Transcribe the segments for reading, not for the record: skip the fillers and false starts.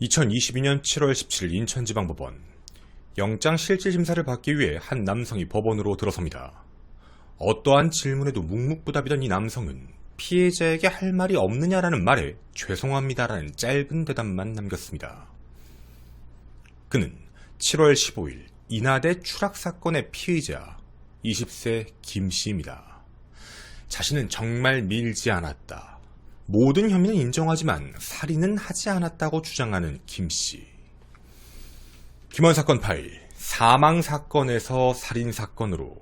2022년 7월 17일 인천지방법원. 영장실질심사를 받기 위해 한 남성이 법원으로 들어섭니다. 어떠한 질문에도 묵묵부답이던 이 남성은 피해자에게 할 말이 없느냐라는 말에 죄송합니다라는 짧은 대답만 남겼습니다. 그는 7월 15일 인하대 추락사건의 피의자 20세 김씨입니다. 자신은 정말 밀지 않았다. 모든 혐의는 인정하지만 살인은 하지 않았다고 주장하는 김씨. 김원 사건 파일, 사망사건에서 살인사건으로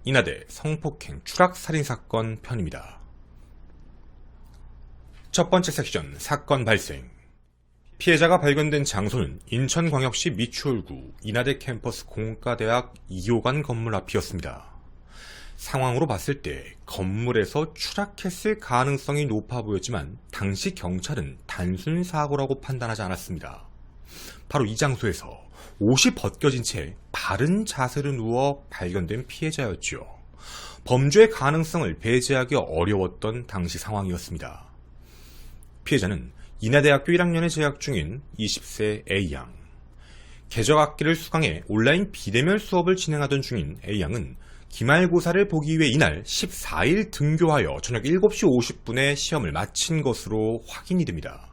인하대 성폭행 추락살인사건 편입니다. 첫 번째 섹션, 사건 발생. 피해자가 발견된 장소는 인천광역시 미추홀구 인하대 캠퍼스 공과대학 2호관 건물 앞이었습니다. 상황으로 봤을 때 건물에서 추락했을 가능성이 높아 보였지만 당시 경찰은 단순 사고라고 판단하지 않았습니다. 바로 이 장소에서 옷이 벗겨진 채 바른 자세로 누워 발견된 피해자였죠. 범죄의 가능성을 배제하기 어려웠던 당시 상황이었습니다. 피해자는 인하대학교 1학년에 재학 중인 20세 A양. 개적학기를 수강해 온라인 비대면 수업을 진행하던 중인 A양은 기말고사를 보기 위해 이날 14일 등교하여 저녁 7시 50분에 시험을 마친 것으로 확인이 됩니다.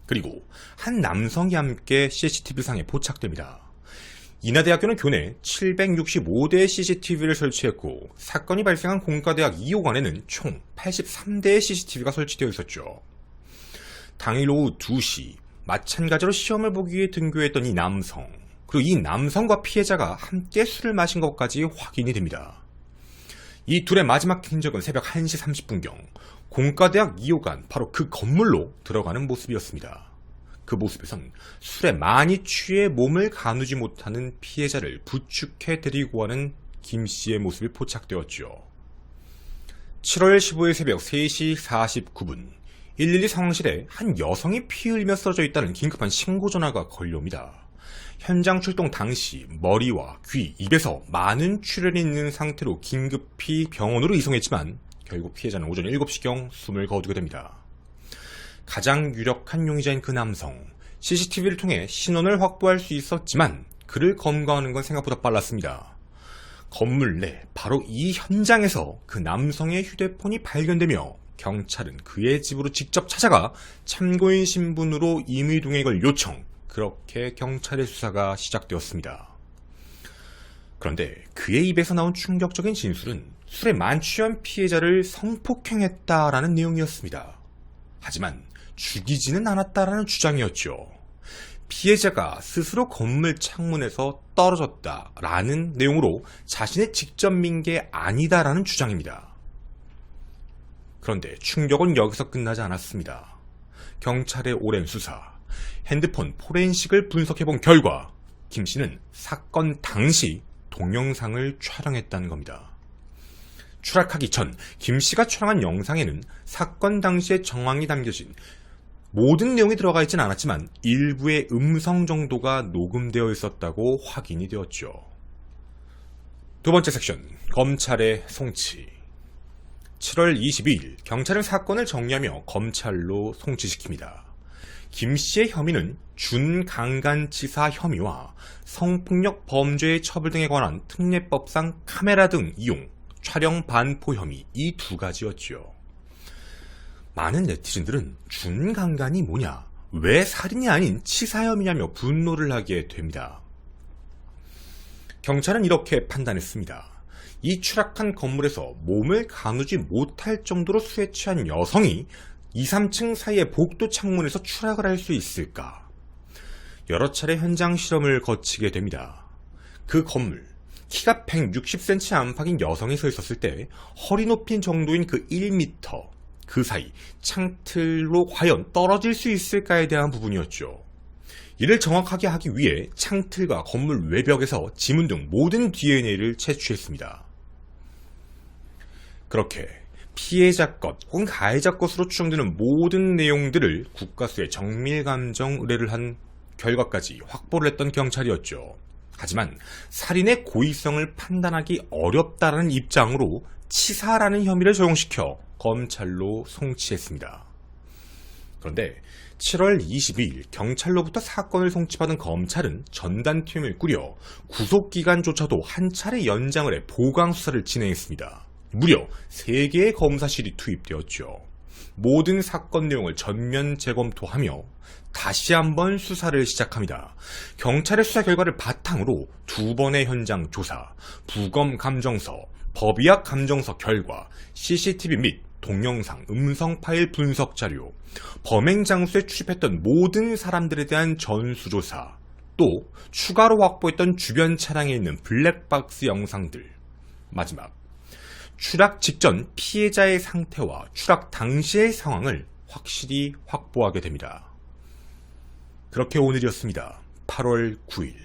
그리고 한 남성이 함께 CCTV상에 포착됩니다. 인하대학교는 교내 765대의 CCTV를 설치했고 사건이 발생한 공과대학 2호관에는 총 83대의 CCTV가 설치되어 있었죠. 당일 오후 2시 마찬가지로 시험을 보기 위해 등교했던 이 남성, 그리고 이 남성과 피해자가 함께 술을 마신 것까지 확인이 됩니다. 이 둘의 마지막 흔적은 새벽 1시 30분경 공과대학 2호관 바로 그 건물로 들어가는 모습이었습니다. 그 모습에선 술에 많이 취해 몸을 가누지 못하는 피해자를 부축해 데리고 가는 김씨의 모습이 포착되었죠. 7월 15일 새벽 3시 49분 112 상황실에 한 여성이 피 흘리며 쓰러져 있다는 긴급한 신고 전화가 걸려옵니다. 현장 출동 당시 머리와 귀, 입에서 많은 출혈이 있는 상태로 긴급히 병원으로 이송했지만 결국 피해자는 오전 7시경 숨을 거두게 됩니다. 가장 유력한 용의자인 그 남성, CCTV를 통해 신원을 확보할 수 있었지만 그를 검거하는 건 생각보다 빨랐습니다. 건물 내 바로 이 현장에서 그 남성의 휴대폰이 발견되며 경찰은 그의 집으로 직접 찾아가 참고인 신분으로 임의동행을 요청, 그렇게 경찰의 수사가 시작되었습니다. 그런데 그의 입에서 나온 충격적인 진술은 술에 만취한 피해자를 성폭행했다라는 내용이었습니다. 하지만 죽이지는 않았다라는 주장이었죠. 피해자가 스스로 건물 창문에서 떨어졌다라는 내용으로 자신의 직접 민 게 아니다라는 주장입니다. 그런데 충격은 여기서 끝나지 않았습니다. 경찰의 오랜 수사, 핸드폰 포렌식을 분석해본 결과 김씨는 사건 당시 동영상을 촬영했다는 겁니다. 추락하기 전 김씨가 촬영한 영상에는 사건 당시의 정황이 담겨진 모든 내용이 들어가 있진 않았지만 일부의 음성 정도가 녹음되어 있었다고 확인이 되었죠. 두 번째 섹션, 검찰의 송치. 7월 22일 경찰은 사건을 정리하며 검찰로 송치시킵니다. 김씨의 혐의는 준강간치사 혐의와 성폭력 범죄의 처벌 등에 관한 특례법상 카메라 등 이용, 촬영 반포 혐의, 이 두 가지였죠. 많은 네티즌들은 준강간이 뭐냐, 왜 살인이 아닌 치사 혐의냐며 분노를 하게 됩니다. 경찰은 이렇게 판단했습니다. 이 추락한 건물에서 몸을 가누지 못할 정도로 술에 취한 여성이 2, 3층 사이의 복도 창문에서 추락을 할 수 있을까? 여러 차례 현장 실험을 거치게 됩니다. 그 건물, 키가 160cm 안팎인 여성이 서 있었을 때 허리 높이 정도인 그 1m, 그 사이 창틀로 과연 떨어질 수 있을까에 대한 부분이었죠. 이를 정확하게 하기 위해 창틀과 건물 외벽에서 지문 등 모든 DNA를 채취했습니다. 그렇게 피해자 것 혹은 가해자 것으로 추정되는 모든 내용들을 국가수에 정밀감정 의뢰를 한 결과까지 확보를 했던 경찰이었죠. 하지만 살인의 고의성을 판단하기 어렵다는 입장으로 치사라는 혐의를 적용시켜 검찰로 송치했습니다. 그런데 7월 22일 경찰로부터 사건을 송치받은 검찰은 전담팀을 꾸려 구속기간조차도 한 차례 연장을 해 보강수사를 진행했습니다. 무려 3개의 검사실이 투입되었죠. 모든 사건 내용을 전면 재검토하며 다시 한번 수사를 시작합니다. 경찰의 수사 결과를 바탕으로 2번의 현장 조사, 부검 감정서, 법의학 감정서 결과, CCTV 및 동영상, 음성 파일 분석 자료, 범행 장소에 출입했던 모든 사람들에 대한 전수조사, 또 추가로 확보했던 주변 차량에 있는 블랙박스 영상들, 마지막 추락 직전 피해자의 상태와 추락 당시의 상황을 확실히 확보하게 됩니다. 그렇게 오늘이었습니다. 8월 9일.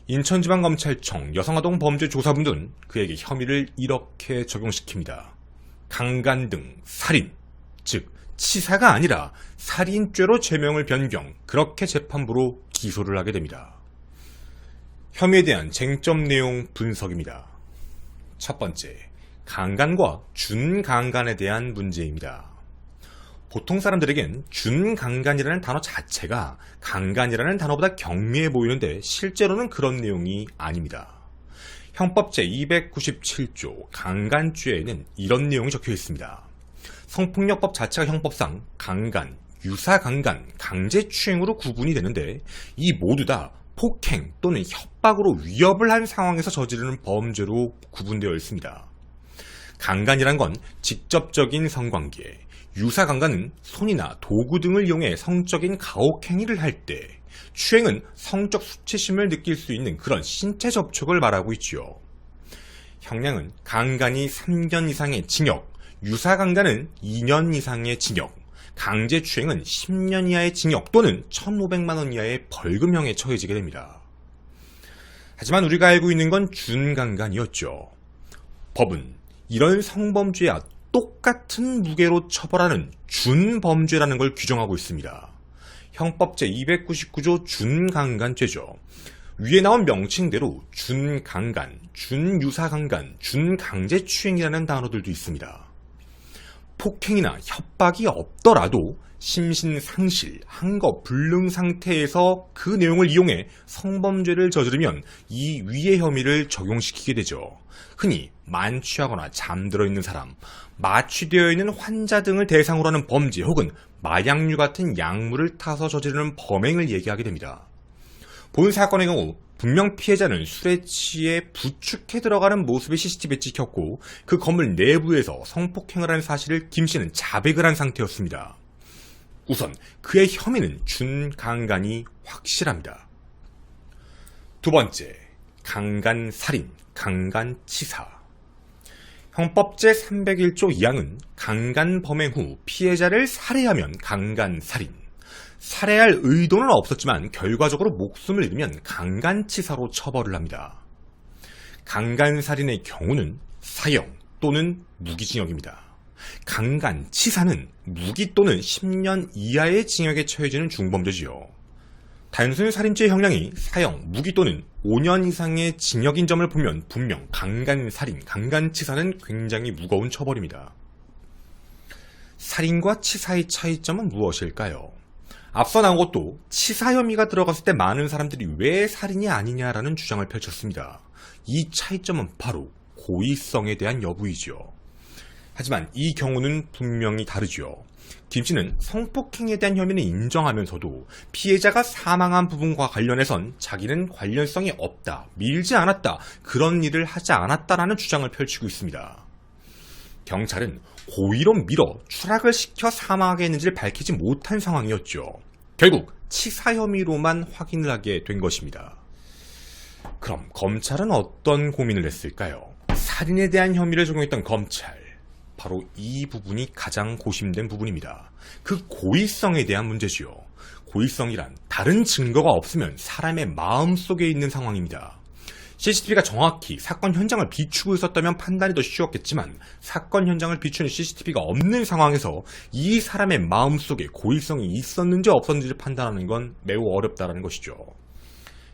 인천지방검찰청 여성아동 범죄조사부는 그에게 혐의를 이렇게 적용시킵니다. 강간 등 살인, 즉 치사가 아니라 살인죄로 죄명을 변경, 그렇게 재판부로 기소를 하게 됩니다. 혐의에 대한 쟁점 내용 분석입니다. 첫 번째, 강간과 준강간에 대한 문제입니다. 보통 사람들에겐 준강간이라는 단어 자체가 강간이라는 단어보다 경미해 보이는데 실제로는 그런 내용이 아닙니다. 형법 제297조 강간죄에는 이런 내용이 적혀 있습니다. 성폭력법 자체가 형법상 강간, 유사강간, 강제추행으로 구분이 되는데 이 모두 다 폭행 또는 협박으로 위협을 한 상황에서 저지르는 범죄로 구분되어 있습니다. 강간이란 건 직접적인 성관계, 유사강간은 손이나 도구 등을 이용해 성적인 가혹행위를 할 때, 추행은 성적 수치심을 느낄 수 있는 그런 신체 접촉을 말하고 있지요. 형량은 강간이 3년 이상의 징역, 유사강간은 2년 이상의 징역, 강제추행은 10년 이하의 징역 또는 1,500만 원 이하의 벌금형에 처해지게 됩니다. 하지만 우리가 알고 있는 건 준강간이었죠. 법은 이런 성범죄와 똑같은 무게로 처벌하는 준범죄라는 걸 규정하고 있습니다. 형법 제299조 준강간죄죠. 위에 나온 명칭대로 준강간, 준유사강간, 준강제추행이라는 단어들도 있습니다. 폭행이나 협박이 없더라도 심신상실, 한거불능 상태에서 그 내용을 이용해 성범죄를 저지르면 이 위의 혐의를 적용시키게 되죠. 흔히 만취하거나 잠들어 있는 사람, 마취되어 있는 환자 등을 대상으로 하는 범죄 혹은 마약류 같은 약물을 타서 저지르는 범행을 얘기하게 됩니다. 본 사건의 경우 분명 피해자는 술에 취해 부축해 들어가는 모습이 CCTV에 찍혔고 그 건물 내부에서 성폭행을 한 사실을 김 씨는 자백을 한 상태였습니다. 우선 그의 혐의는 준강간이 확실합니다. 두 번째, 강간살인, 강간치사. 형법 제301조 2항은 강간 범행 후 피해자를 살해하면 강간살인, 살해할 의도는 없었지만 결과적으로 목숨을 잃으면 강간치사로 처벌을 합니다. 강간살인의 경우는 사형 또는 무기징역입니다. 강간치사는 무기 또는 10년 이하의 징역에 처해지는 중범죄지요. 단순 살인죄의 형량이 사형, 무기 또는 5년 이상의 징역인 점을 보면 분명 강간살인, 강간치사는 굉장히 무거운 처벌입니다. 살인과 치사의 차이점은 무엇일까요? 앞서 나온 것도 치사 혐의가 들어갔을 때 많은 사람들이 왜 살인이 아니냐라는 주장을 펼쳤습니다. 이 차이점은 바로 고의성에 대한 여부이죠. 하지만 이 경우는 분명히 다르죠. 김 씨는 성폭행에 대한 혐의는 인정하면서도 피해자가 사망한 부분과 관련해선 자기는 관련성이 없다, 밀지 않았다, 그런 일을 하지 않았다라는 주장을 펼치고 있습니다. 경찰은 고의로 밀어 추락을 시켜 사망하게 했는지를 밝히지 못한 상황이었죠. 결국 치사 혐의로만 확인을 하게 된 것입니다. 그럼 검찰은 어떤 고민을 했을까요? 살인에 대한 혐의를 적용했던 검찰. 바로 이 부분이 가장 고심된 부분입니다. 그 고의성에 대한 문제지요. 고의성이란 다른 증거가 없으면 사람의 마음속에 있는 상황입니다. CCTV가 정확히 사건 현장을 비추고 있었다면 판단이 더 쉬웠겠지만 사건 현장을 비추는 CCTV가 없는 상황에서 이 사람의 마음속에 고의성이 있었는지 없었는지를 판단하는 건 매우 어렵다는 것이죠.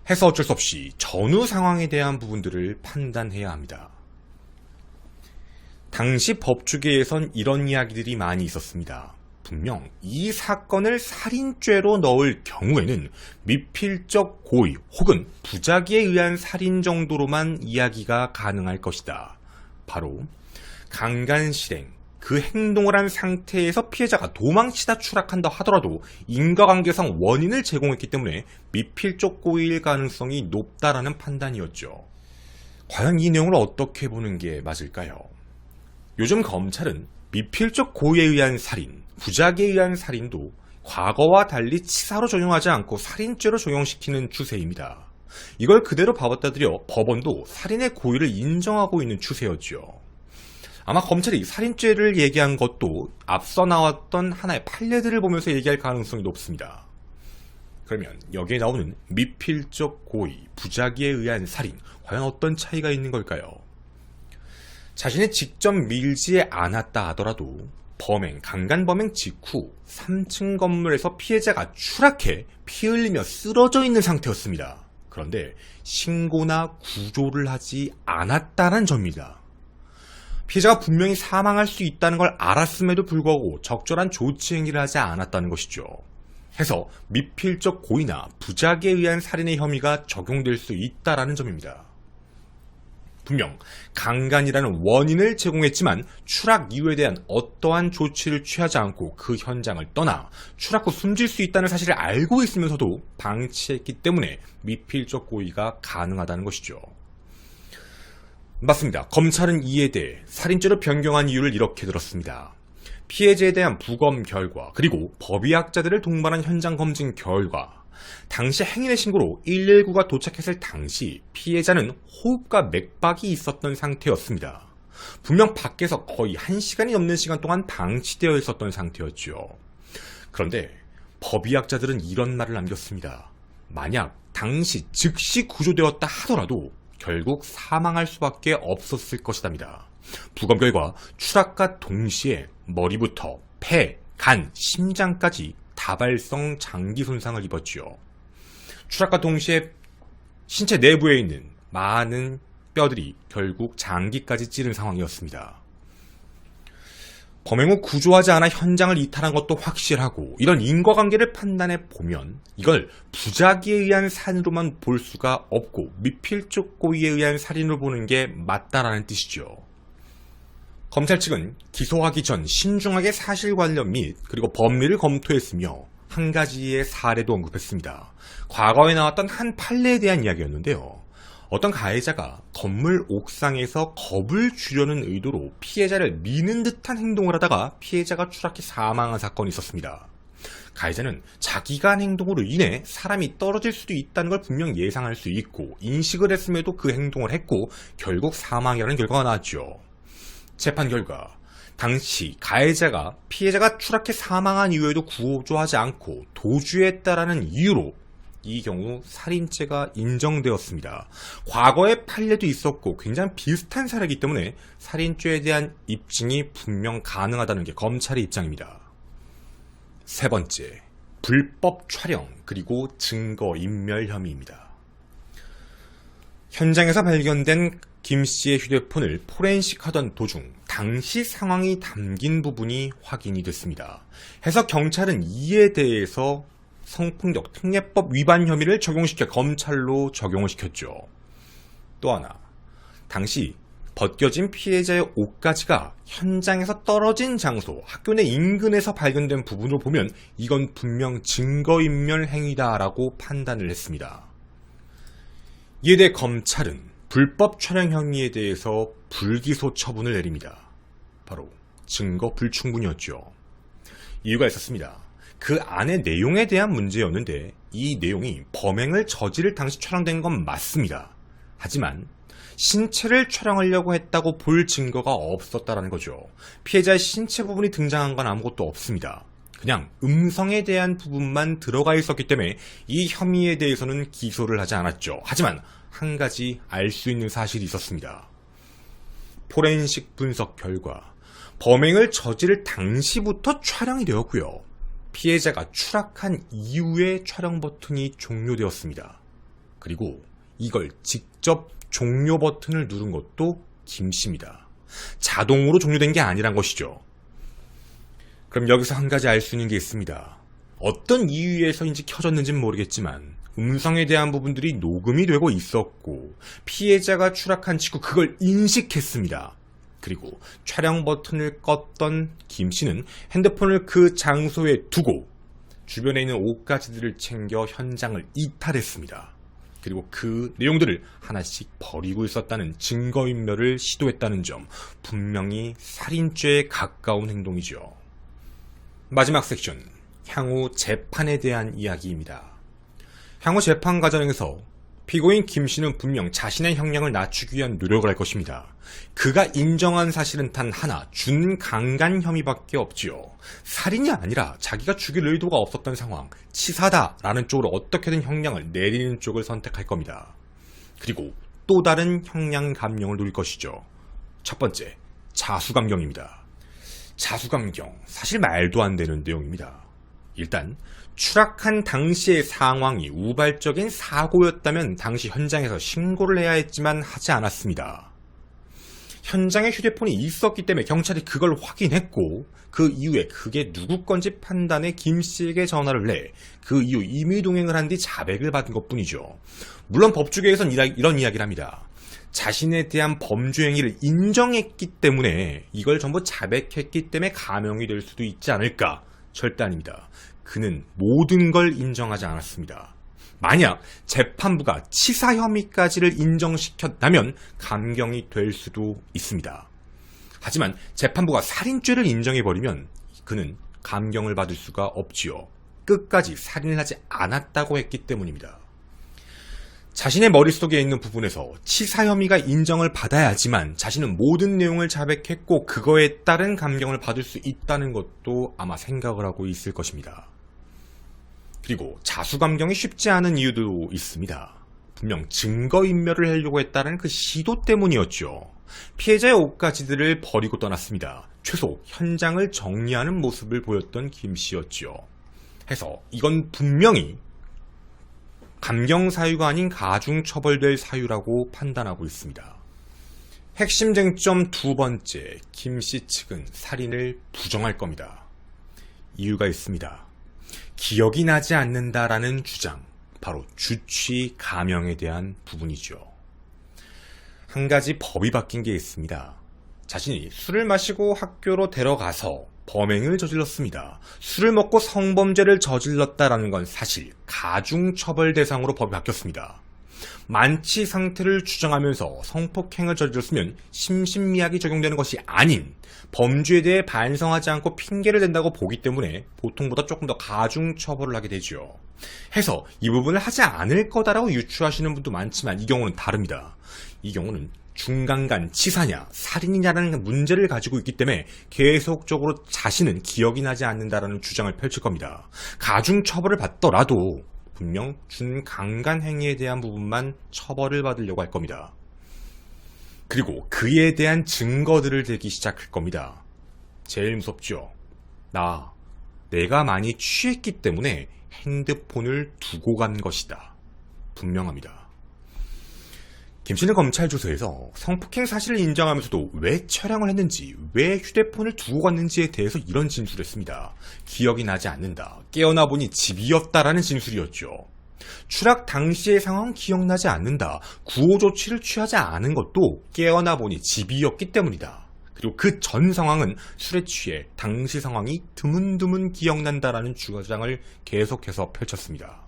해서 어쩔 수 없이 전후 상황에 대한 부분들을 판단해야 합니다. 당시 법조계에선 이런 이야기들이 많이 있었습니다. 분명 이 사건을 살인죄로 넣을 경우에는 미필적 고의 혹은 부작위에 의한 살인 정도로만 이야기가 가능할 것이다. 바로 강간실행, 그 행동을 한 상태에서 피해자가 도망치다 추락한다 하더라도 인과관계상 원인을 제공했기 때문에 미필적 고의일 가능성이 높다라는 판단이었죠. 과연 이 내용을 어떻게 보는 게 맞을까요? 요즘 검찰은 미필적 고의에 의한 살인, 부작위에 의한 살인도 과거와 달리 치사로 적용하지 않고 살인죄로 적용시키는 추세입니다. 이걸 그대로 받아들여 법원도 살인의 고의를 인정하고 있는 추세였죠. 아마 검찰이 살인죄를 얘기한 것도 앞서 나왔던 하나의 판례들을 보면서 얘기할 가능성이 높습니다. 그러면 여기에 나오는 미필적 고의, 부작위에 의한 살인, 과연 어떤 차이가 있는 걸까요? 자신이 직접 밀지 않았다 하더라도 강간 범행 직후 3층 건물에서 피해자가 추락해 피 흘리며 쓰러져 있는 상태였습니다. 그런데 신고나 구조를 하지 않았다는 점입니다. 피해자가 분명히 사망할 수 있다는 걸 알았음에도 불구하고 적절한 조치 행위를 하지 않았다는 것이죠. 해서 미필적 고의나 부작위에 의한 살인의 혐의가 적용될 수 있다는 점입니다. 분명 강간이라는 원인을 제공했지만 추락 이유에 대한 어떠한 조치를 취하지 않고 그 현장을 떠나 추락 후 숨질 수 있다는 사실을 알고 있으면서도 방치했기 때문에 미필적 고의가 가능하다는 것이죠. 맞습니다. 검찰은 이에 대해 살인죄로 변경한 이유를 이렇게 들었습니다. 피해자에 대한 부검 결과, 그리고 법의학자들을 동반한 현장 검증 결과, 당시 행인의 신고로 119가 도착했을 당시 피해자는 호흡과 맥박이 있었던 상태였습니다. 분명 밖에서 거의 1시간이 넘는 시간 동안 방치되어 있었던 상태였죠. 그런데 법의학자들은 이런 말을 남겼습니다. 만약 당시 즉시 구조되었다 하더라도 결국 사망할 수밖에 없었을 것이답니다. 부검 결과 추락과 동시에 머리부터 폐, 간, 심장까지 다발성 장기 손상을 입었지요. 추락과 동시에 신체 내부에 있는 많은 뼈들이 결국 장기까지 찌른 상황이었습니다. 범행 후 구조하지 않아 현장을 이탈한 것도 확실하고, 이런 인과관계를 판단해 보면 이걸 부작위에 의한 살인으로만 볼 수가 없고 미필적 고의에 의한 살인으로 보는 게 맞다라는 뜻이죠. 검찰 측은 기소하기 전 신중하게 사실관련 및 그리고 법리를 검토했으며 한 가지의 사례도 언급했습니다. 과거에 나왔던 한 판례에 대한 이야기였는데요. 어떤 가해자가 건물 옥상에서 겁을 주려는 의도로 피해자를 미는 듯한 행동을 하다가 피해자가 추락해 사망한 사건이 있었습니다. 가해자는 자기가 한 행동으로 인해 사람이 떨어질 수도 있다는 걸 분명 예상할 수 있고 인식을 했음에도 그 행동을 했고 결국 사망이라는 결과가 나왔죠. 재판 결과 당시 가해자가 피해자가 추락해 사망한 이후에도 구조하지 않고 도주했다라는 이유로 이 경우 살인죄가 인정되었습니다. 과거의 판례도 있었고 굉장히 비슷한 사례이기 때문에 살인죄에 대한 입증이 분명 가능하다는 게 검찰의 입장입니다. 세 번째, 불법 촬영 그리고 증거인멸 혐의입니다. 현장에서 발견된 김 씨의 휴대폰을 포렌식하던 도중 당시 상황이 담긴 부분이 확인이 됐습니다. 해서 경찰은 이에 대해서 성폭력 특례법 위반 혐의를 적용시켜 검찰로 적용을 시켰죠. 또 하나, 당시 벗겨진 피해자의 옷가지가 현장에서 떨어진 장소, 학교 내 인근에서 발견된 부분으로 보면 이건 분명 증거인멸 행위다라고 판단을 했습니다. 이에 대해 검찰은 불법 촬영 혐의에 대해서 불기소 처분을 내립니다. 바로 증거 불충분이었죠. 이유가 있었습니다. 그 안의 내용에 대한 문제였는데 이 내용이 범행을 저지를 당시 촬영된 건 맞습니다. 하지만 신체를 촬영하려고 했다고 볼 증거가 없었다는 거죠. 피해자의 신체 부분이 등장한 건 아무것도 없습니다. 그냥 음성에 대한 부분만 들어가 있었기 때문에 이 혐의에 대해서는 기소를 하지 않았죠. 하지만 한 가지 알 수 있는 사실이 있었습니다. 포렌식 분석 결과 범행을 저지를 당시부터 촬영이 되었고요. 피해자가 추락한 이후에 촬영 버튼이 종료되었습니다. 그리고 이걸 직접 종료 버튼을 누른 것도 김 씨입니다. 자동으로 종료된 게 아니란 것이죠. 그럼 여기서 한 가지 알 수 있는 게 있습니다. 어떤 이유에서인지 켜졌는지는 모르겠지만 음성에 대한 부분들이 녹음이 되고 있었고 피해자가 추락한 직후 그걸 인식했습니다. 그리고 촬영 버튼을 껐던 김 씨는 핸드폰을 그 장소에 두고 주변에 있는 옷가지들을 챙겨 현장을 이탈했습니다. 그리고 그 내용들을 하나씩 버리고 있었다는 증거인멸을 시도했다는 점, 분명히 살인죄에 가까운 행동이죠. 마지막 섹션, 향후 재판에 대한 이야기입니다. 향후 재판 과정에서 피고인 김 씨는 분명 자신의 형량을 낮추기 위한 노력을 할 것입니다. 그가 인정한 사실은 단 하나, 준강간 혐의밖에 없지요. 살인이 아니라 자기가 죽일 의도가 없었던 상황, 치사다라는 쪽으로 어떻게든 형량을 내리는 쪽을 선택할 겁니다. 그리고 또 다른 형량 감형을 노릴 것이죠. 첫 번째, 자수감경입니다. 자수감경, 사실 말도 안 되는 내용입니다. 일단 추락한 당시의 상황이 우발적인 사고였다면 당시 현장에서 신고를 해야 했지만 하지 않았습니다. 현장에 휴대폰이 있었기 때문에 경찰이 그걸 확인했고 그 이후에 그게 누구 건지 판단해 김 씨에게 전화를 내 그 이후 임의동행을 한 뒤 자백을 받은 것뿐이죠. 물론 법조계에선 이런 이야기를 합니다. 자신에 대한 범죄 행위를 인정했기 때문에 이걸 전부 자백했기 때문에 감형이 될 수도 있지 않을까. 절대 아닙니다. 그는 모든 걸 인정하지 않았습니다. 만약 재판부가 치사 혐의까지를 인정시켰다면 감경이 될 수도 있습니다. 하지만 재판부가 살인죄를 인정해버리면 그는 감경을 받을 수가 없지요. 끝까지 살인을 하지 않았다고 했기 때문입니다. 자신의 머릿속에 있는 부분에서 치사 혐의가 인정을 받아야지만 자신은 모든 내용을 자백했고 그거에 따른 감경을 받을 수 있다는 것도 아마 생각을 하고 있을 것입니다. 그리고 자수감경이 쉽지 않은 이유도 있습니다. 분명 증거인멸을 하려고 했다는 그 시도 때문이었죠. 피해자의 옷가지들을 버리고 떠났습니다. 최소 현장을 정리하는 모습을 보였던 김 씨였죠. 해서 이건 분명히 감경 사유가 아닌 가중처벌될 사유라고 판단하고 있습니다. 핵심 쟁점 두 번째, 김 씨 측은 살인을 부정할 겁니다. 이유가 있습니다. 기억이 나지 않는다라는 주장, 바로 주취 감형에 대한 부분이죠. 한 가지 법이 바뀐 게 있습니다. 자신이 술을 마시고 학교로 데려가서 범행을 저질렀습니다. 술을 먹고 성범죄를 저질렀다라는 건 사실 가중처벌 대상으로 법이 바뀌었습니다. 만취 상태를 주장하면서 성폭행을 저질렀으면 심신미약이 적용되는 것이 아닌 범죄에 대해 반성하지 않고 핑계를 댄다고 보기 때문에 보통보다 조금 더 가중처벌을 하게 되죠. 해서 이 부분을 하지 않을 거다라고 유추하시는 분도 많지만 이 경우는 다릅니다. 이 경우는 중강간 치사냐 살인이냐라는 문제를 가지고 있기 때문에 계속적으로 자신은 기억이 나지 않는다라는 주장을 펼칠 겁니다. 가중처벌을 받더라도 분명 준강간 행위에 대한 부분만 처벌을 받으려고 할 겁니다. 그리고 그에 대한 증거들을 대기 시작할 겁니다. 제일 무섭죠. 내가 많이 취했기 때문에 핸드폰을 두고 간 것이다. 분명합니다. 김 씨는 검찰 조사에서 성폭행 사실을 인정하면서도 왜 촬영을 했는지, 왜 휴대폰을 두고 갔는지에 대해서 이런 진술을 했습니다. 기억이 나지 않는다. 깨어나 보니 집이었다라는 진술이었죠. 추락 당시의 상황은 기억나지 않는다. 구호 조치를 취하지 않은 것도 깨어나 보니 집이었기 때문이다. 그리고 그 전 상황은 술에 취해 당시 상황이 드문드문 기억난다라는 주장을 계속해서 펼쳤습니다.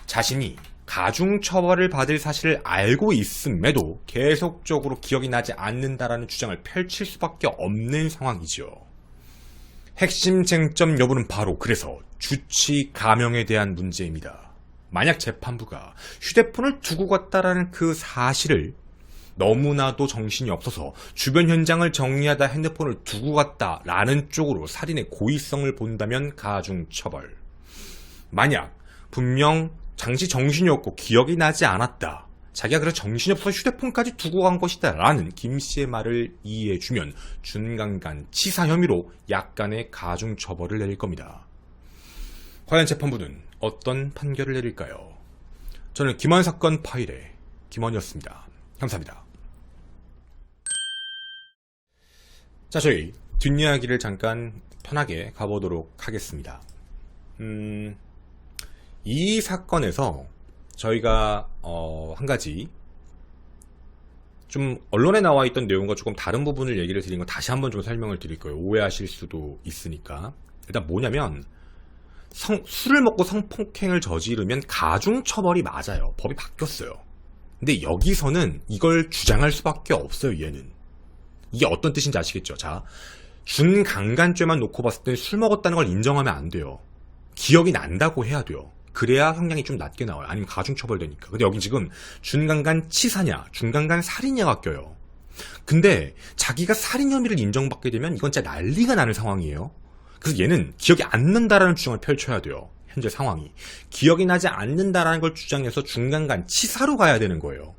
자신이 가중처벌을 받을 사실을 알고 있음에도 계속적으로 기억이 나지 않는다라는 주장을 펼칠 수밖에 없는 상황이죠. 핵심 쟁점 여부는 바로 그래서 주취 감형에 대한 문제입니다. 만약 재판부가 휴대폰을 두고 갔다라는 그 사실을 너무나도 정신이 없어서 주변 현장을 정리하다 핸드폰을 두고 갔다라는 쪽으로 살인의 고의성을 본다면 가중처벌. 만약 분명 당시 정신이 없고 기억이 나지 않았다. 자기가 그래서 정신이 없어서 휴대폰까지 두고 간 것이다 라는 김 씨의 말을 이해해주면 준강간 치사 혐의로 약간의 가중처벌을 내릴 겁니다. 과연 재판부는 어떤 판결을 내릴까요? 저는 김원 사건 파일의 김원이었습니다. 감사합니다. 자, 저희 뒷이야기를 잠깐 편하게 가보도록 하겠습니다. 이 사건에서 저희가 한 가지 좀 언론에 나와 있던 내용과 조금 다른 부분을 얘기를 드린 거 다시 한번 좀 설명을 드릴 거예요. 오해하실 수도 있으니까. 일단 뭐냐면 술을 먹고 성폭행을 저지르면 가중처벌이 맞아요. 법이 바뀌었어요. 근데 여기서는 이걸 주장할 수밖에 없어요. 얘는. 이게 어떤 뜻인지 아시겠죠? 자, 준강간죄만 놓고 봤을 때 술 먹었다는 걸 인정하면 안 돼요. 기억이 난다고 해야 돼요. 그래야 형량이 좀 낮게 나와요. 아니면 가중처벌되니까. 근데 여긴 지금 준강간 치사냐, 준강간 살인냐가 껴요. 근데 자기가 살인 혐의를 인정받게 되면 이건 진짜 난리가 나는 상황이에요. 그래서 얘는 기억이 안 난다라는 주장을 펼쳐야 돼요. 현재 상황이. 기억이 나지 않는다라는 걸 주장해서 준강간 치사로 가야 되는 거예요.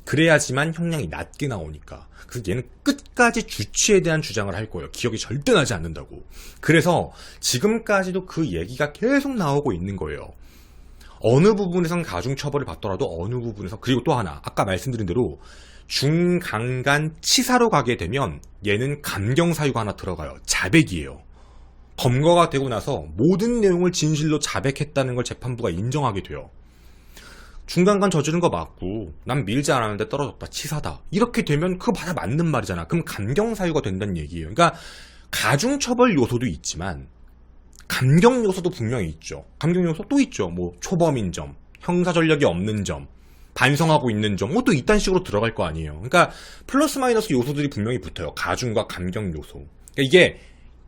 그래야지만 형량이 낮게 나오니까. 그래서 얘는 끝까지 주치에 대한 주장을 할 거예요. 기억이 절대 나지 않는다고. 그래서 지금까지도 그 얘기가 계속 나오고 있는 거예요. 어느 부분에선 가중처벌을 받더라도 어느 부분에서, 그리고 또 하나, 아까 말씀드린 대로 중강간 치사로 가게 되면 얘는 감경사유가 하나 들어가요. 자백이에요. 검거가 되고 나서 모든 내용을 진실로 자백했다는 걸 재판부가 인정하게 돼요. 중간간 저지른 거 맞고 난 밀지 않았는데 떨어졌다, 치사다, 이렇게 되면 그거 맞아, 맞는 말이잖아. 그럼 감경사유가 된다는 얘기예요. 그러니까 가중처벌 요소도 있지만 감경 요소도 분명히 있죠. 감경 요소 또 있죠. 뭐 초범인 점, 형사 전력이 없는 점, 반성하고 있는 점, 뭐 또 이딴 식으로 들어갈 거 아니에요. 그러니까 플러스 마이너스 요소들이 분명히 붙어요. 가중과 감경 요소. 그러니까 이게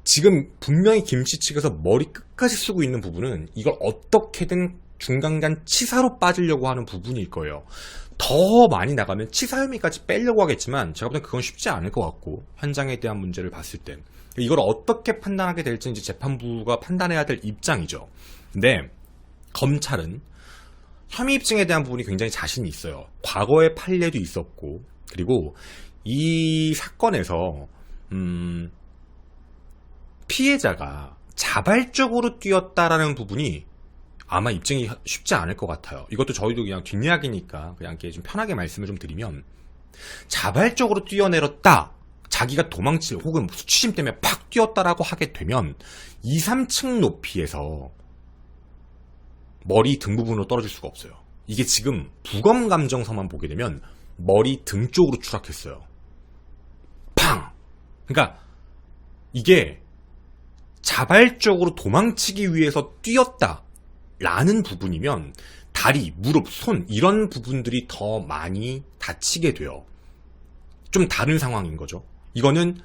지금 분명히 김씨 측에서 머리 끝까지 쓰고 있는 부분은 이걸 어떻게든 중간간 치사로 빠지려고 하는 부분일 거예요. 더 많이 나가면 치사 혐의까지 빼려고 하겠지만 제가 볼 땐 그건 쉽지 않을 것 같고, 현장에 대한 문제를 봤을 땐 이걸 어떻게 판단하게 될지 이제 재판부가 판단해야 될 입장이죠. 근데 검찰은 혐의 입증에 대한 부분이 굉장히 자신이 있어요. 과거에 판례도 있었고, 그리고 이 사건에서 피해자가 자발적으로 뛰었다라는 부분이 아마 입증이 쉽지 않을 것 같아요. 이것도 저희도 그냥 뒷이야기니까 그냥 이렇게 좀 편하게 말씀을 좀 드리면, 자발적으로 뛰어내렸다, 자기가 도망칠 혹은 수치심 때문에 팍 뛰었다라고 하게 되면 2, 3층 높이에서 머리 등 부분으로 떨어질 수가 없어요. 이게 지금 부검감정서만 보게 되면 머리 등 쪽으로 추락했어요. 팡! 그러니까 이게 자발적으로 도망치기 위해서 뛰었다라는 부분이면 다리, 무릎, 손 이런 부분들이 더 많이 다치게 돼요. 좀 다른 상황인 거죠. 이거는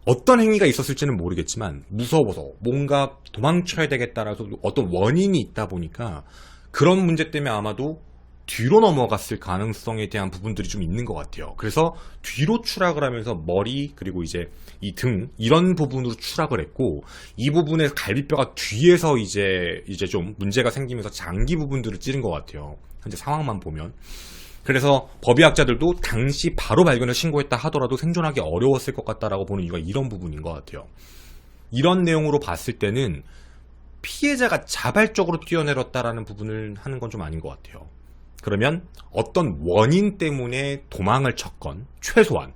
어떤 행위가 있었을지는 모르겠지만 무서워서 뭔가 도망쳐야 되겠다라서 어떤 원인이 있다 보니까 그런 문제 때문에 아마도 뒤로 넘어갔을 가능성에 대한 부분들이 좀 있는 것 같아요. 그래서 뒤로 추락을 하면서 머리, 그리고 이제 이 등 이런 부분으로 추락을 했고, 이 부분에서 갈비뼈가 뒤에서 이제 좀 문제가 생기면서 장기 부분들을 찌른 것 같아요. 현재 상황만 보면. 그래서 법의학자들도 당시 바로 발견을 신고했다 하더라도 생존하기 어려웠을 것 같다라고 보는 이유가 이런 부분인 것 같아요. 이런 내용으로 봤을 때는 피해자가 자발적으로 뛰어내렸다라는 부분을 하는 건 좀 아닌 것 같아요. 그러면 어떤 원인 때문에 도망을 쳤건, 최소한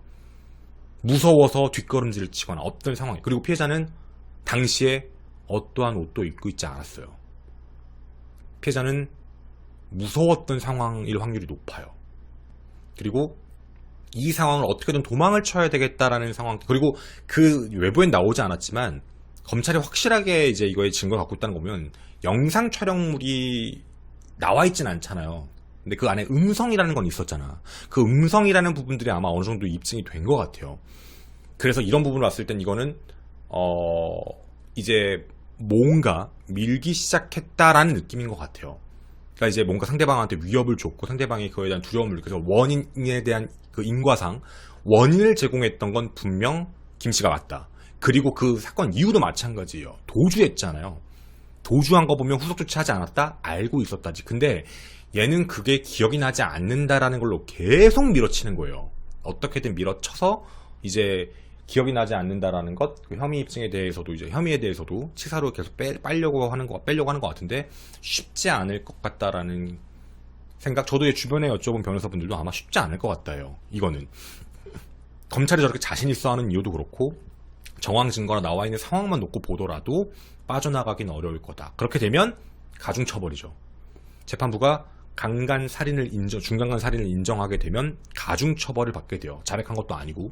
무서워서 뒷걸음질을 치거나 어떤 상황, 그리고 피해자는 당시에 어떠한 옷도 입고 있지 않았어요. 피해자는 무서웠던 상황일 확률이 높아요. 그리고 이 상황을 어떻게든 도망을 쳐야 되겠다라는 상황, 그리고 그 외부엔 나오지 않았지만 검찰이 확실하게 이제 이거에 증거를 갖고 있다는 거 보면 영상 촬영물이 나와 있진 않잖아요. 근데 그 안에 음성이라는 건 있었잖아. 그 음성이라는 부분들이 아마 어느 정도 입증이 된 것 같아요. 그래서 이런 부분을 봤을 땐 이거는 이제 뭔가 밀기 시작했다라는 느낌인 것 같아요. 그러니까 이제 뭔가 상대방한테 위협을 줬고 상대방이 그거에 대한 두려움을 느껴서 원인에 대한 그 인과상 원인을 제공했던 건 분명 김씨가 맞다. 그리고 그 사건 이후도 마찬가지예요. 도주했잖아요. 도주한 거 보면 후속 조치하지 않았다? 알고 있었다지. 근데 얘는 그게 기억이 나지 않는다라는 걸로 계속 밀어치는 거예요. 어떻게든 밀어쳐서 이제 기억이 나지 않는다라는 것, 그 혐의 입증에 대해서도 이제 혐의에 대해서도 치사로 계속 빼려고 하는 것 같은데 쉽지 않을 것 같다라는 생각. 저도 주변에 여쭤본 변호사분들도 아마 쉽지 않을 것 같다요. 이거는 검찰이 저렇게 자신 있어 하는 이유도 그렇고, 정황 증거나 나와 있는 상황만 놓고 보더라도 빠져나가긴 어려울 거다. 그렇게 되면 가중처벌이죠. 재판부가 중강간 살인을 인정하게 되면 가중처벌을 받게 돼요. 자백한 것도 아니고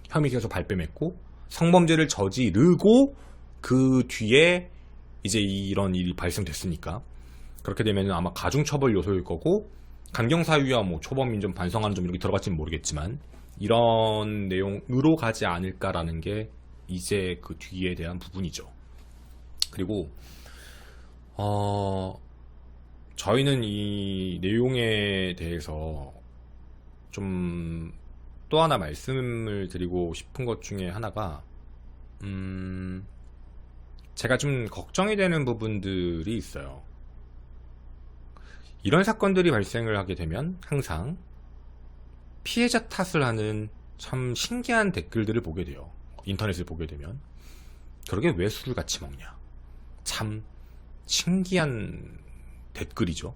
혐의 계속 발뺌했고 성범죄를 저지르고 그 뒤에 이제 이런 일이 발생됐으니까 그렇게 되면 아마 가중처벌 요소일 거고 강경사유와 뭐 초범인정 반성하는 점 이렇게 들어갈지는 모르겠지만 이런 내용으로 가지 않을까라는 게 이제 그 뒤에 대한 부분이죠. 그리고 저희는 이 내용에 대해서 좀 또 하나 말씀을 드리고 싶은 것 중에 하나가 제가 좀 걱정이 되는 부분들이 있어요. 이런 사건들이 발생을 하게 되면 항상 피해자 탓을 하는 참 신기한 댓글들을 보게 돼요. 인터넷을 보게 되면 그러게 왜 술을 같이 먹냐, 참 신기한 댓글이죠.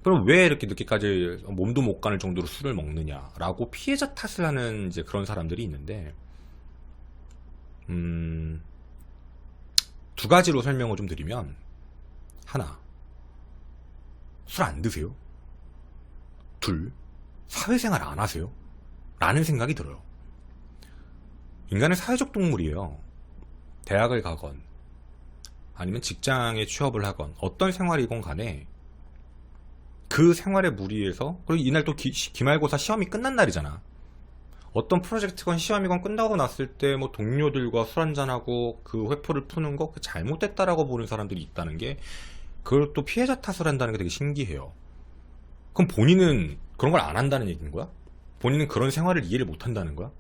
그럼 왜 이렇게 늦게까지 몸도 못 가는 정도로 술을 먹느냐라고 피해자 탓을 하는 이제 그런 사람들이 있는데 두 가지로 설명을 좀 드리면 하나, 술 안 드세요? 둘, 사회생활 안 하세요? 라는 생각이 들어요. 인간은 사회적 동물이에요. 대학을 가건 아니면 직장에 취업을 하건 어떤 생활이건 간에 그 생활의 무리에서, 그리고 이날 또 기말고사 시험이 끝난 날이잖아. 어떤 프로젝트건 시험이건 끝나고 났을 때 뭐 동료들과 술 한잔하고 그 회포를 푸는 거 잘못됐다라고 보는 사람들이 있다는 게, 그걸 또 피해자 탓을 한다는 게 되게 신기해요. 그럼 본인은 그런 걸 안 한다는 얘기인 거야? 본인은 그런 생활을 이해를 못 한다는 거야?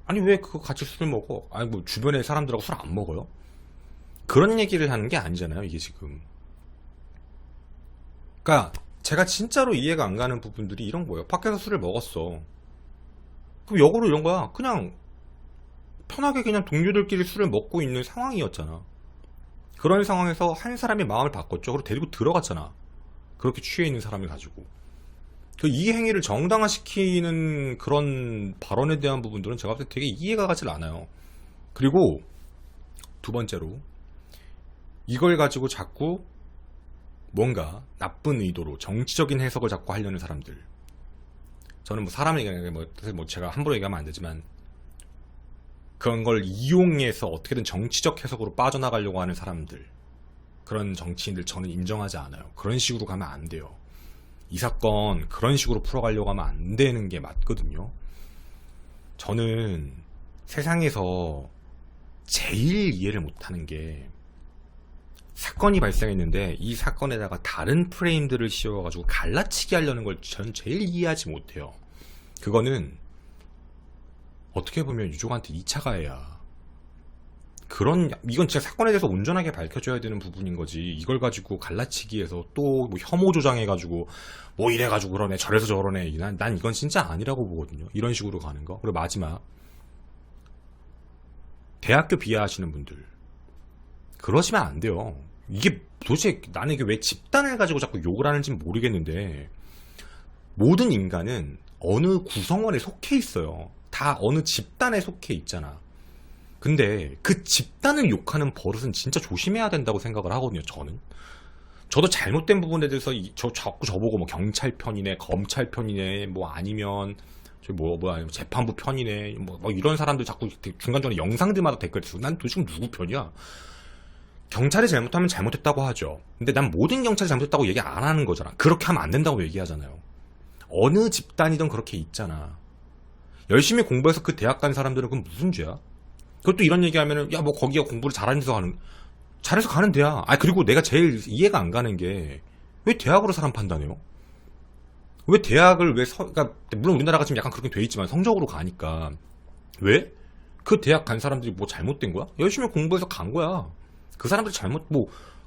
아니 왜 그거 같이 술을 먹어? 아니 뭐 주변에 사람들하고 술 안 먹어요? 그런 얘기를 하는 게 아니잖아요, 이게 지금. 그러니까 제가 진짜로 이해가 안 가는 부분들이 이런 거예요. 밖에서 술을 먹었어. 그럼 역으로 이런 거야. 그냥 편하게 그냥 동료들끼리 술을 먹고 있는 상황이었잖아. 그런 상황에서 한 사람이 마음을 바꿨죠. 그리고 데리고 들어갔잖아. 그렇게 취해 있는 사람을 가지고. 이 행위를 정당화시키는 그런 발언에 대한 부분들은 제가 봤을 때 되게 이해가 가질 않아요. 그리고 두 번째로, 이걸 가지고 자꾸 뭔가 나쁜 의도로 정치적인 해석을 자꾸 하려는 사람들. 저는 뭐 사람을 얘기하는 게 사실 뭐 제가 함부로 얘기하면 안 되지만 그런 걸 이용해서 어떻게든 정치적 해석으로 빠져나가려고 하는 사람들, 그런 정치인들 저는 인정하지 않아요. 그런 식으로 가면 안 돼요. 이 사건 그런 식으로 풀어가려고 하면 안 되는 게 맞거든요. 저는 세상에서 제일 이해를 못하는 게, 사건이 발생했는데 이 사건에다가 다른 프레임들을 씌워가지고 갈라치기 하려는 걸 저는 제일 이해하지 못해요. 그거는 어떻게 보면 유족한테 2차 가해야. 이건 진짜 사건에 대해서 온전하게 밝혀줘야 되는 부분인 거지. 이걸 가지고 갈라치기해서 또 뭐 혐오 조장해가지고 뭐 이래가지고 그러네 저래서 저러네. 난 이건 진짜 아니라고 보거든요. 이런 식으로 가는 거. 그리고 마지막, 대학교 비하하시는 분들 그러시면 안 돼요. 이게 도대체 나는 이게 왜 집단을 가지고 자꾸 욕을 하는지 모르겠는데, 모든 인간은 어느 구성원에 속해 있어요. 다 어느 집단에 속해 있잖아. 근데 그 집단을 욕하는 버릇은 진짜 조심해야 된다고 생각을 하거든요, 저는. 저도 잘못된 부분에 대해서 자꾸 저보고 뭐 경찰 편이네, 검찰 편이네, 뭐 아니면 재판부 편이네, 뭐 이런 사람들 자꾸 중간중간에 영상들마다 댓글 쓰고, 난 도대체 누구 편이야? 경찰이 잘못하면 잘못했다고 하죠. 근데 난 모든 경찰이 잘못했다고 얘기 안 하는 거잖아. 그렇게 하면 안 된다고 얘기하잖아요. 어느 집단이든 그렇게 있잖아. 열심히 공부해서 그 대학 간 사람들은 그건 무슨 죄야? 그것도 이런 얘기하면은, 야 뭐 거기가 공부를 잘해서 가는 데야. 그리고 내가 제일 이해가 안 가는 게, 왜 대학으로 사람 판단해요? 왜 대학을 그러니까 물론 우리나라가 지금 약간 그렇게 돼 있지만 성적으로 가니까, 왜? 그 대학 간 사람들이 뭐 잘못된 거야? 열심히 공부해서 간 거야. 그 사람들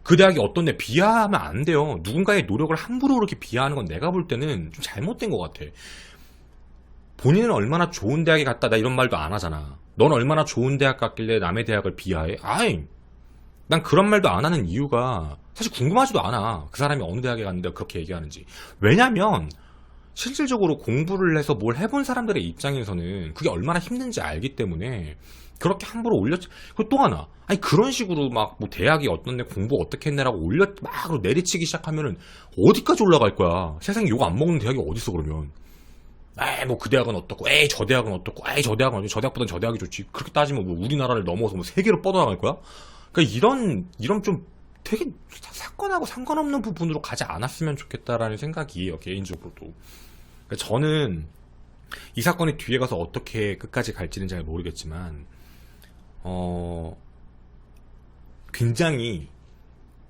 그 대학이 어떤 데 비하하면 안 돼요. 누군가의 노력을 함부로 그렇게 비하하는 건 내가 볼 때는 좀 잘못된 것 같아. 본인은 얼마나 좋은 대학에 갔다, 나 이런 말도 안 하잖아. 넌 얼마나 좋은 대학 갔길래 남의 대학을 비하해? 난 그런 말도 안 하는 이유가 사실 궁금하지도 않아. 그 사람이 어느 대학에 갔는데 그렇게 얘기하는지. 왜냐면 실질적으로 공부를 해서 뭘 해본 사람들의 입장에서는 그게 얼마나 힘든지 알기 때문에 그렇게 함부로 올렸지. 그리고 또 하나, 아니 그런 식으로 막 뭐 대학이 어떤데 공부 어떻게 했네라고 막 내리치기 시작하면은 어디까지 올라갈 거야. 세상에 욕 안 먹는 대학이 어딨어 그러면. 에이 뭐 그 대학은 어떻고, 에이 저 대학은 어떻고, 에이 저 대학은 어떻고, 저 대학보단 저 대학이 좋지. 그렇게 따지면 뭐 우리나라를 넘어서 뭐 세계로 뻗어나갈 거야? 그러니까 이런 좀 되게 사건하고 상관없는 부분으로 가지 않았으면 좋겠다라는 생각이에요, 개인적으로도. 그러니까 저는 이 사건이 뒤에 가서 어떻게 끝까지 갈지는 잘 모르겠지만, 굉장히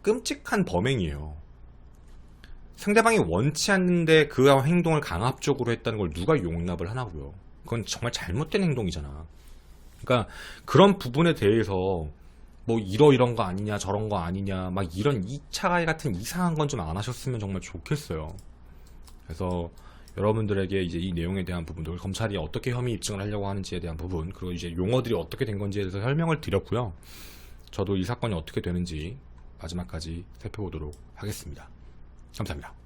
끔찍한 범행이에요. 상대방이 원치 않는데 그 행동을 강압적으로 했다는 걸 누가 용납을 하나고요. 그건 정말 잘못된 행동이잖아. 그러니까 그런 부분에 대해서 뭐 이런 거 아니냐 저런 거 아니냐 막 이런 2차 가해 같은 이상한 건 좀 안 하셨으면 정말 좋겠어요. 그래서 여러분들에게 이제 이 내용에 대한 부분들, 검찰이 어떻게 혐의 입증을 하려고 하는지에 대한 부분, 그리고 이제 용어들이 어떻게 된 건지에 대해서 설명을 드렸고요. 저도 이 사건이 어떻게 되는지 마지막까지 살펴보도록 하겠습니다. 감사합니다.